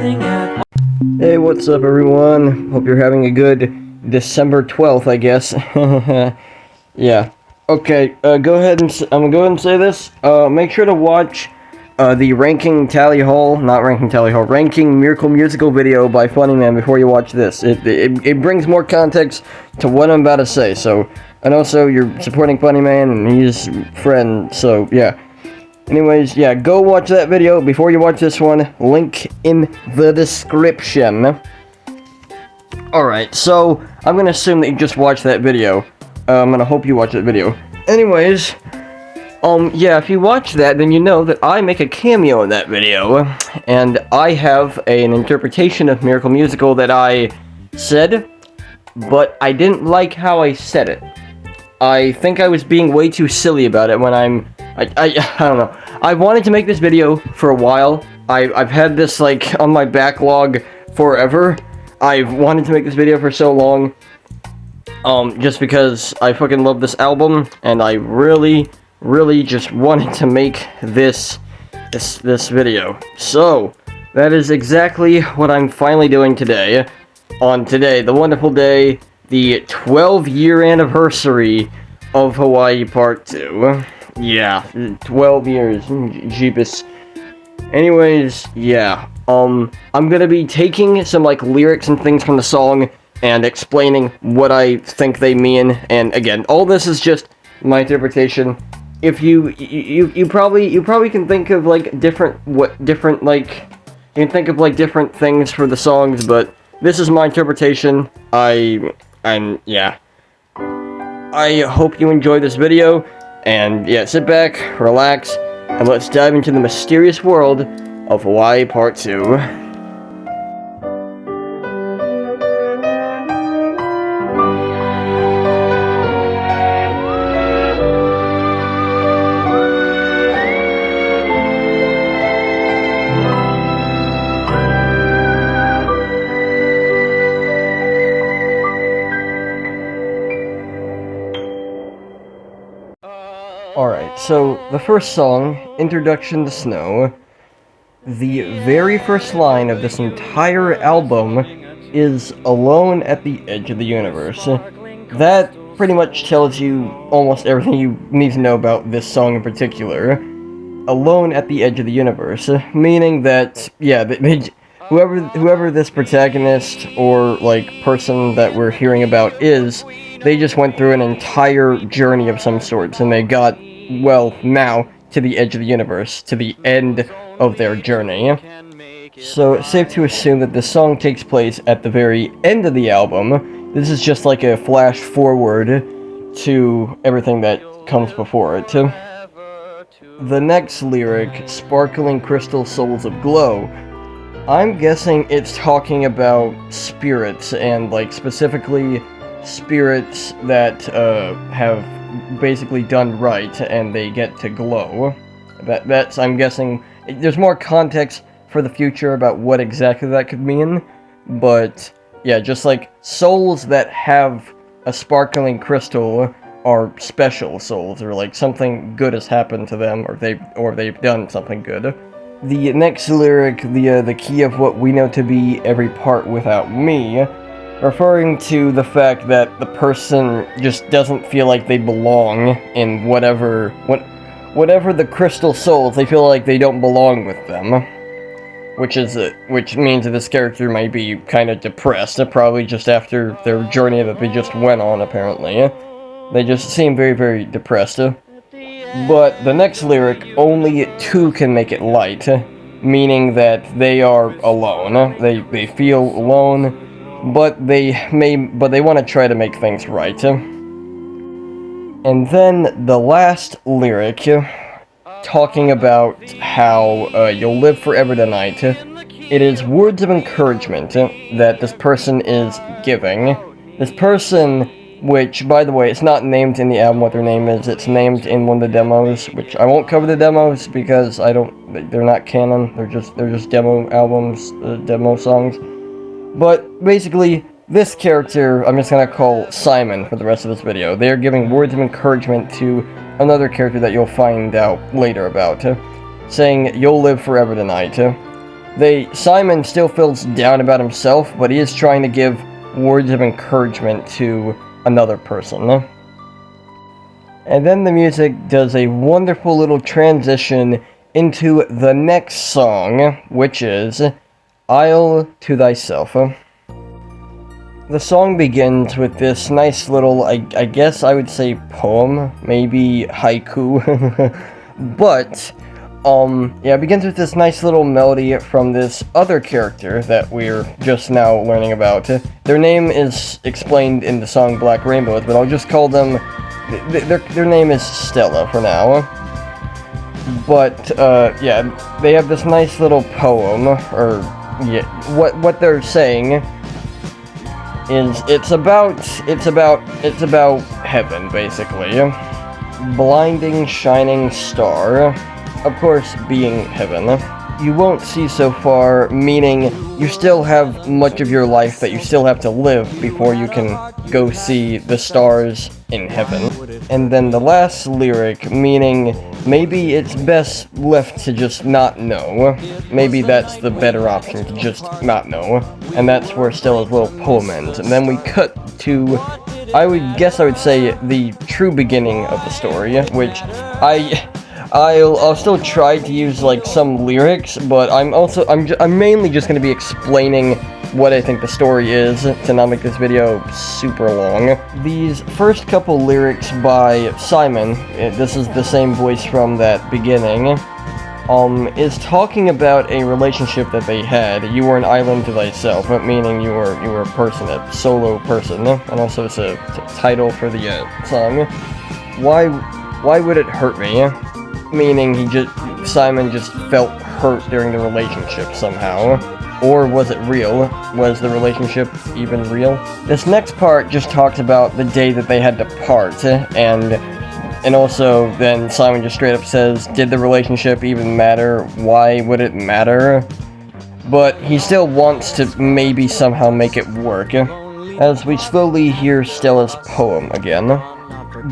everything at once. Hey, what's up everyone? Hope you're having a good December 12th, I guess. Yeah. Okay, go ahead and I'm gonna go ahead and say this. Make sure to watch the Ranking Miracle Musical video by Funnyman before you watch this. It brings more context to what I'm about to say, so, and also you're supporting Funnyman and he's friend, so yeah. Anyways, yeah, go watch that video before you watch this one. Link in the description. Alright, so I'm gonna assume that you just watched that video. I'm gonna hope you watch that video. Anyways, yeah, if you watch that, then you know that I make a cameo in that video. And I have an interpretation of Miracle Musical that I said, but I didn't like how I said it. I think I was being way too silly about it when I don't know. I wanted to make this video for a while. I've had this, like, on my backlog forever. I've wanted to make this video for so long. Just because I fucking love this album, and I really just wanted to make this video. So, that is exactly what I'm finally doing today. On today, the wonderful day, the 12-year anniversary of Hawaii Part 2. Yeah, 12 years, jeepus. Anyways, yeah, I'm gonna be taking some, like, lyrics and things from the song and explaining what I think they mean, and again, all this is just my interpretation. If you probably can think of, like, different things for the songs, but this is my interpretation. Yeah. I hope you enjoy this video. And yeah, sit back, relax, and let's dive into the mysterious world of Hawaii Part 2. Alright, so the first song, Introduction to Snow, the very first line of this entire album is Alone at the Edge of the Universe. That pretty much tells you almost everything you need to know about this song in particular. Alone at the Edge of the Universe, meaning that, yeah, whoever this protagonist or, like, person that we're hearing about is, they just went through an entire journey of some sorts, and they got, well, now, to the edge of the universe, to the end of their journey. So, it's safe to assume that this song takes place at the very end of the album. This is just like a flash forward to everything that comes before it. The next lyric, Sparkling Crystal Souls of Glow, I'm guessing it's talking about spirits, and, like, specifically spirits that have basically done right and they get to glow. That's, I'm guessing, there's more context for the future about what exactly that could mean, but yeah, just like souls that have a sparkling crystal are special souls, or like something good has happened to them, or they've done something good. The next lyric, the key of what we know to be every part without me, referring to the fact that the person just doesn't feel like they belong in whatever the crystal souls, they feel like they don't belong with them. Which means that this character might be kind of depressed, probably just after their journey that they just went on, apparently. They just seem very depressed. But the next lyric, only two can make it light, meaning that they are alone. They feel alone, but they want to try to make things right. And then the last lyric, talking about how you'll live forever tonight. It is words of encouragement that this person is giving. This person, which, by the way, it's not named in the album what their name is, it's named in one of the demos, which I won't cover the demos because they're not canon, they're just demo albums, demo songs. But basically, this character, I'm just gonna call Simon for the rest of this video. They are giving words of encouragement to another character that you'll find out later about, saying, you'll live forever tonight. Simon still feels down about himself, but he is trying to give words of encouragement to another person. And then the music does a wonderful little transition into the next song, which is Isle to Thyself. The song begins with this nice little, I guess I would say poem, maybe haiku, but, yeah, it begins with this nice little melody from this other character that we're just now learning about. Their name is explained in the song Black Rainbows, but I'll just call them, their name is Stella for now. But, yeah, they have this nice little poem, or, yeah, what they're saying is it's about heaven, basically. Blinding shining star, of course being heaven. You won't see so far, meaning you still have much of your life that you still have to live before you can go see the stars in heaven. And then the last lyric, meaning maybe it's best left to just not know. Maybe that's the better option, to just not know. And that's where Stella's little poem ends. And then we cut to, I would say, the true beginning of the story, which I'll still try to use like some lyrics, but I'm mainly just going to be explaining what I think the story is to not make this video super long. These first couple lyrics by Simon, this is the same voice from that beginning, is talking about a relationship that they had. You were an island to thyself, meaning you were a person, a solo person, and also it's a title for the song. Why would it hurt me? Meaning Simon just felt hurt during the relationship somehow. Or was it real? Was the relationship even real? This next part just talks about the day that they had to part, and also then Simon just straight up says, did the relationship even matter? Why would it matter? But he still wants to maybe somehow make it work, as we slowly hear Stella's poem again.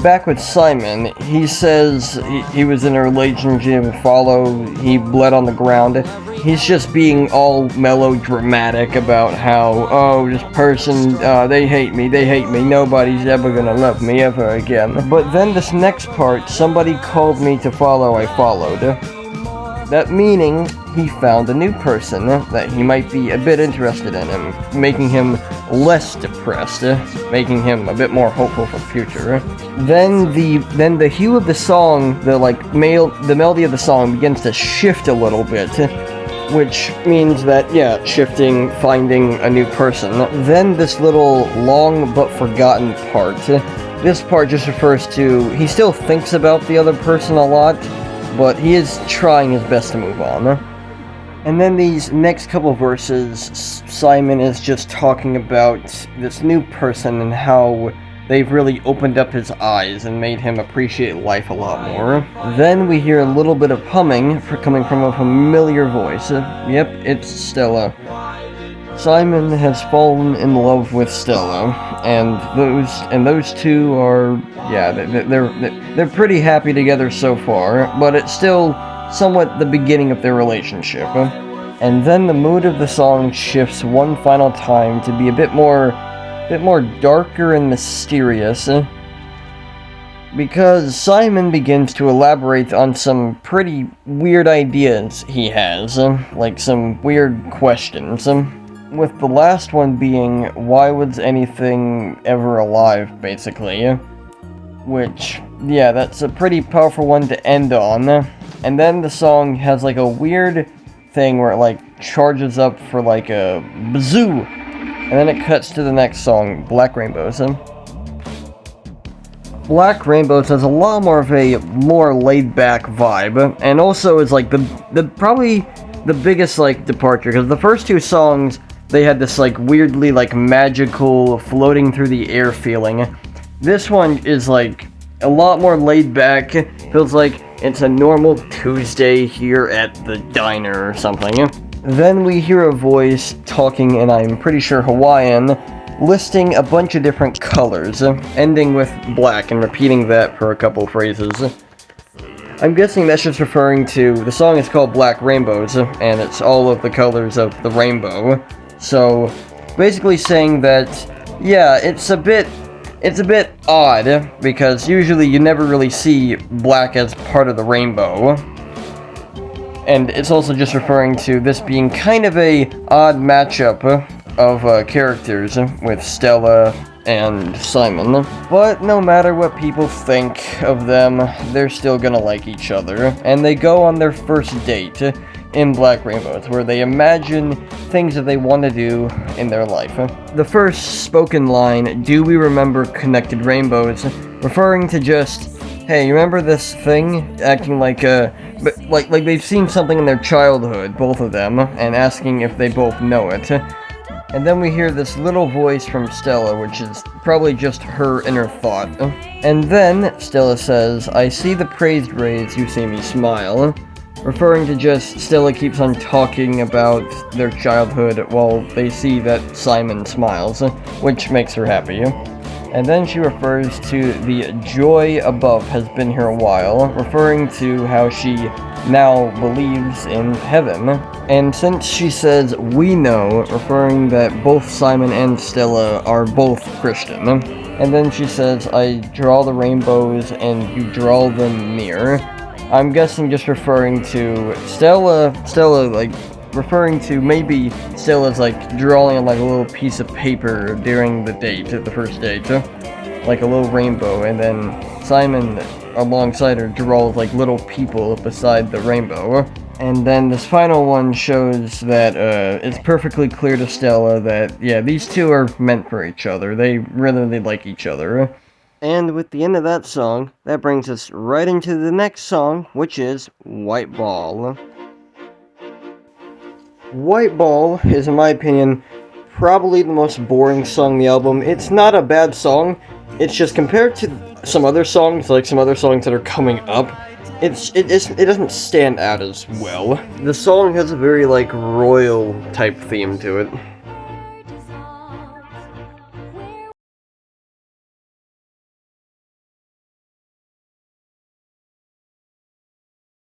Back with Simon, he says he was in a relationship, he bled on the ground. He's just being all melodramatic about how, oh, this person, they hate me, nobody's ever gonna love me ever again. But then this next part, somebody called me to follow, I followed. That meaning he found a new person that he might be a bit interested in him, making him less depressed, making him a bit more hopeful for the future. Then the hue of the song, the melody of the song begins to shift a little bit, which means that, yeah, shifting, finding a new person. Then this little long but forgotten part. This part just refers to, he still thinks about the other person a lot, but he is trying his best to move on. And then these next couple verses, Simon is just talking about this new person and how they've really opened up his eyes and made him appreciate life a lot more. Then we hear a little bit of humming coming from a familiar voice. Yep, it's Stella. Simon has fallen in love with Stella, and those two are, yeah, they're pretty happy together so far, but it's still somewhat the beginning of their relationship. And then the mood of the song shifts one final time to be a bit more darker and mysterious, because Simon begins to elaborate on some pretty weird ideas he has, like some weird questions. With the last one being, why was anything ever alive, basically? Which, yeah, that's a pretty powerful one to end on. And then the song has like a weird thing where it like charges up for like a bazoo. And then it cuts to the next song, Black Rainbows. Black Rainbows has a lot more of a more laid-back vibe, and also is like the probably the biggest like departure, because the first two songs, they had this like weirdly like magical floating through the air feeling. This one is like a lot more laid back, feels like it's a normal Tuesday here at the diner or something. Then we hear a voice talking, and I'm pretty sure Hawaiian, listing a bunch of different colors, ending with black and repeating that for a couple phrases. I'm guessing that's just referring to, the song is called Black Rainbows, and it's all of the colors of the rainbow. So, basically saying that, yeah, it's a bit odd, because usually you never really see black as part of the rainbow. And it's also just referring to this being kind of a odd matchup of characters with Stella and Simon. But no matter what people think of them, they're still gonna like each other. And they go on their first date in Black Rainbows, where they imagine things that they want to do in their life. The first spoken line, "Do we remember connected rainbows?" referring to just, hey, you remember this thing? Acting like like they've seen something in their childhood, both of them, and asking if they both know it. And then we hear this little voice from Stella, which is probably just her inner thought. And then Stella says, "I see the praised rays, you see me smile," referring to just Stella keeps on talking about their childhood while they see that Simon smiles, which makes her happy. And then she refers to the joy above has been here a while, referring to how she now believes in heaven. And since she says we know, referring that both Simon and Stella are both Christian. And then she says, "I draw the rainbows and you draw them near." I'm guessing just referring to Stella, like, referring to maybe Stella's, like, drawing on, like, a little piece of paper during the date, the first date, like a little rainbow, and then Simon, alongside her, draws, like, little people beside the rainbow. And then this final one shows that, it's perfectly clear to Stella that, yeah, these two are meant for each other. They really like each other. And with the end of that song, that brings us right into the next song, which is White Ball. White Ball is, in my opinion, probably the most boring song on the album. It's not a bad song, it's just compared to some other songs, like some other songs that are coming up, it doesn't stand out as well. The song has a very, like, royal type theme to it.